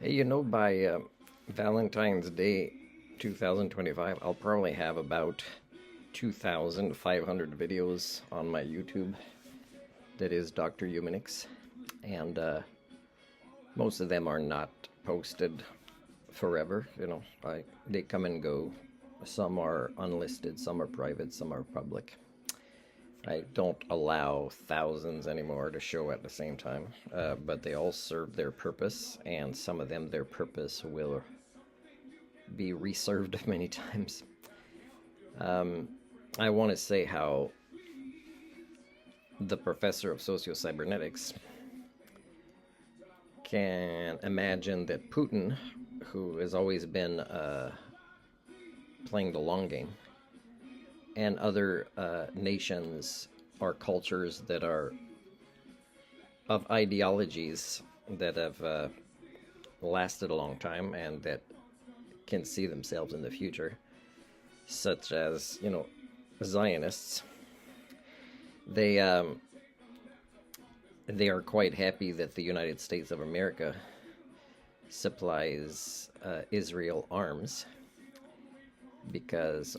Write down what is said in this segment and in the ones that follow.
Hey, by Valentine's Day 2025, I'll probably have about 2,500 videos on my YouTube that is Dr. Humanix. And most of them are not posted forever. They come and go. Some are unlisted, some are private, some are public. I don't allow thousands anymore to show at the same time, but they all serve their purpose, and some of them, their purpose will be reserved many times. I want to say how the professor of Sociocybernetics can imagine that Putin, who has always been playing the long game, and other nations or cultures that are of ideologies that have lasted a long time and that can see themselves in the future, such as, Zionists. They they are quite happy that the United States of America supplies Israel arms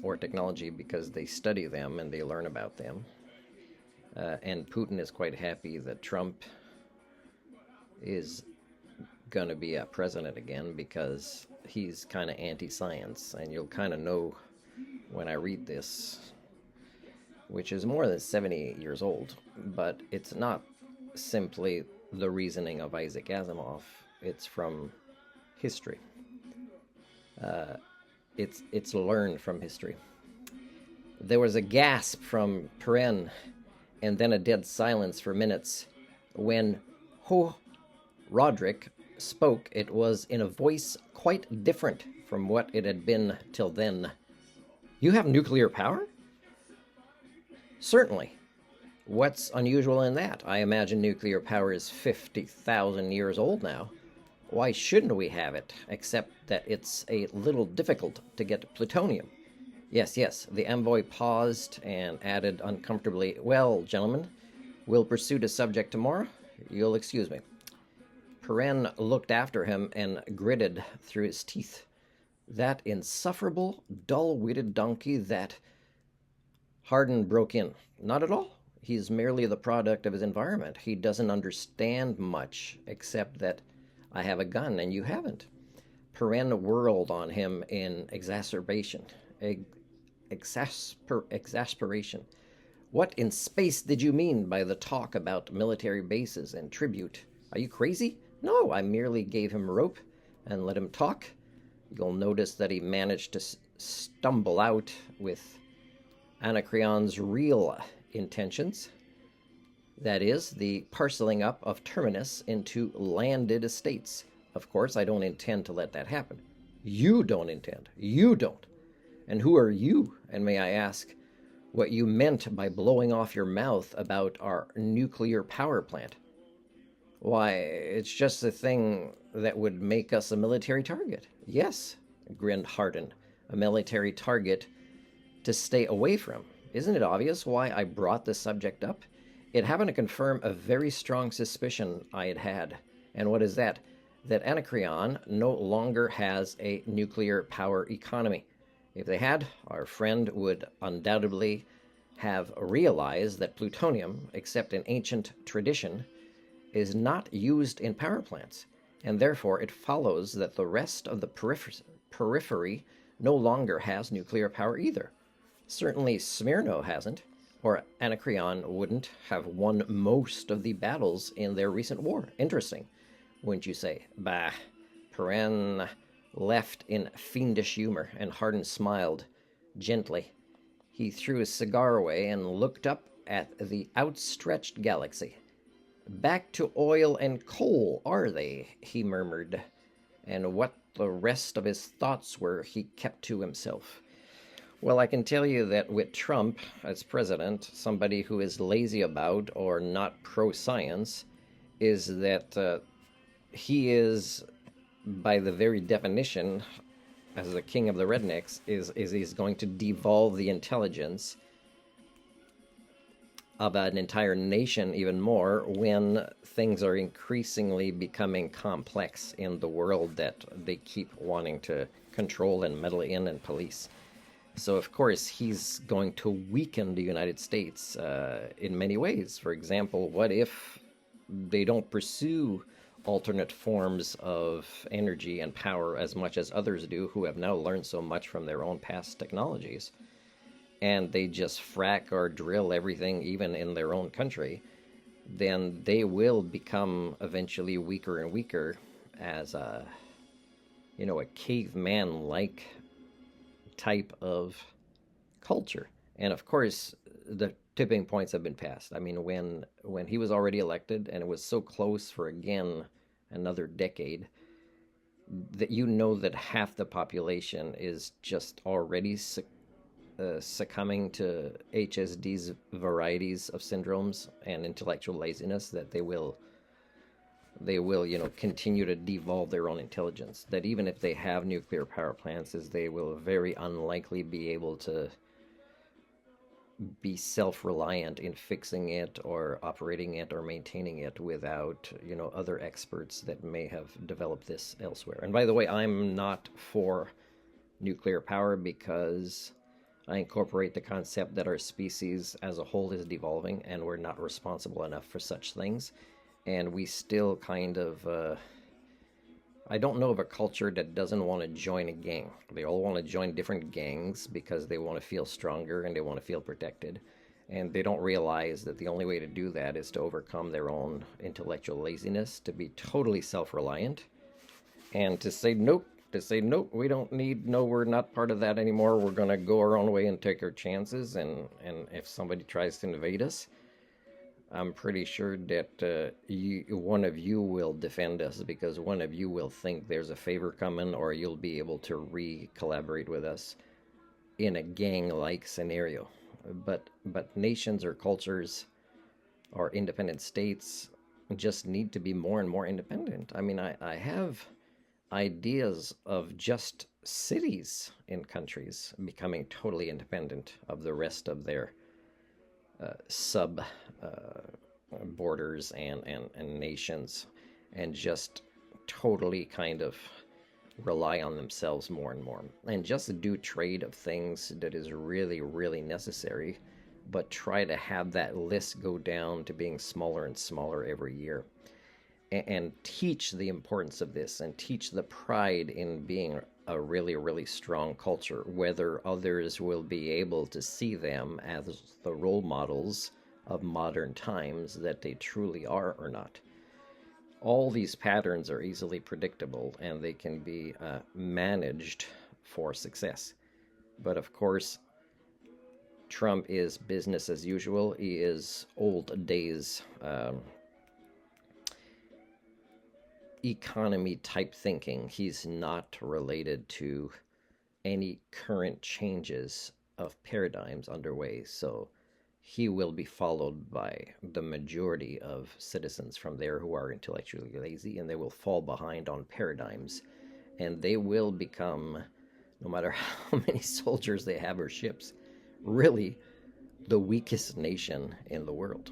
or technology, because they study them and they learn about them. And Putin is quite happy that Trump is going to be a president again, because he's kind of anti-science. And you'll kind of know when I read this, which is more than 78 years old, but it's not simply the reasoning of Isaac Asimov. It's from history. It's learned from history. There was a gasp from Perrin, and then a dead silence for minutes. When Roderick spoke, it was in a voice quite different from what it had been till then. "You have nuclear power?" "Certainly. What's unusual in that? I imagine nuclear power is 50,000 years old now. Why shouldn't we have it, except that it's a little difficult to get plutonium?" Yes. The envoy paused and added uncomfortably, "Well, gentlemen, we'll pursue the subject tomorrow. You'll excuse me." Perrin looked after him and gritted through his teeth. "That insufferable, dull-witted donkey that—" Hardin broke in. "Not at all. He's merely the product of his environment. He doesn't understand much, except that I have a gun and you haven't." Perrin whirled on him in exasperation. "What in space did you mean by the talk about military bases and tribute? Are you crazy?" "No, I merely gave him rope and let him talk." You'll notice that he managed to stumble out with Anacreon's real intentions. That is, the parceling up of Terminus into landed estates. Of course, I don't intend to let that happen. You don't intend. You don't. And who are you? And may I ask what you meant by blowing off your mouth about our nuclear power plant? Why, it's just the thing that would make us a military target. Yes, grinned Hardin, a military target to stay away from. Isn't it obvious why I brought the subject up? It happened to confirm a very strong suspicion I had had. And what is that? That Anacreon no longer has a nuclear power economy. If they had, our friend would undoubtedly have realized that plutonium, except in ancient tradition, is not used in power plants, and therefore it follows that the rest of the periphery no longer has nuclear power either. Certainly Smyrna hasn't, or Anacreon wouldn't have won most of the battles in their recent war. Interesting, wouldn't you say? Bah. Perrin left in fiendish humor, and Hardin smiled gently. He threw his cigar away and looked up at the outstretched galaxy. "Back to oil and coal, are they?" he murmured, and what the rest of his thoughts were he kept to himself. Well, I can tell you that with Trump as president, somebody who is lazy about or not pro-science is that he is, by the very definition, as the king of the rednecks, is he's going to devolve the intelligence of an entire nation even more when things are increasingly becoming complex in the world that they keep wanting to control and meddle in and police. So, of course, he's going to weaken the United States in many ways. For example, what if they don't pursue alternate forms of energy and power as much as others do, who have now learned so much from their own past technologies, and they just frack or drill everything, even in their own country? Then they will become eventually weaker and weaker as a caveman-like type of culture. And of course, the tipping points have been passed. I mean, when he was already elected, and it was so close for again another decade, that that half the population is just already succumbing to HSD's varieties of syndromes and intellectual laziness, that they will continue to devolve their own intelligence. That even if they have nuclear power plants, is they will very unlikely be able to be self-reliant in fixing it or operating it or maintaining it without other experts that may have developed this elsewhere. And by the way, I'm not for nuclear power because I incorporate the concept that our species as a whole is devolving and we're not responsible enough for such things. And we still kind of I don't know of a culture that doesn't want to join a gang. They all want to join different gangs because they want to feel stronger and they want to feel protected. And they don't realize that the only way to do that is to overcome their own intellectual laziness, to be totally self-reliant, and to say nope, we don't need, no, we're not part of that anymore. We're going to go our own way and take our chances. And if somebody tries to invade us, I'm pretty sure that one of you will defend us, because one of you will think there's a favor coming, or you'll be able to re-collaborate with us in a gang-like scenario. But nations or cultures or independent states just need to be more and more independent. I mean, I have ideas of just cities in countries becoming totally independent of the rest of their sub borders and nations, and just totally kind of rely on themselves more and more, and just do trade of things that is really, really necessary, but try to have that list go down to being smaller and smaller every year, and teach the importance of this, and teach the pride in being a really, really strong culture, whether others will be able to see them as the role models of modern times that they truly are or not. All these patterns are easily predictable, and they can be managed for success. But of course, Trump is business as usual. He is old days economy type thinking. He's not related to any current changes of paradigms underway. So he will be followed by the majority of citizens from there who are intellectually lazy, and they will fall behind on paradigms, and they will become, no matter how many soldiers they have or ships, really the weakest nation in the world.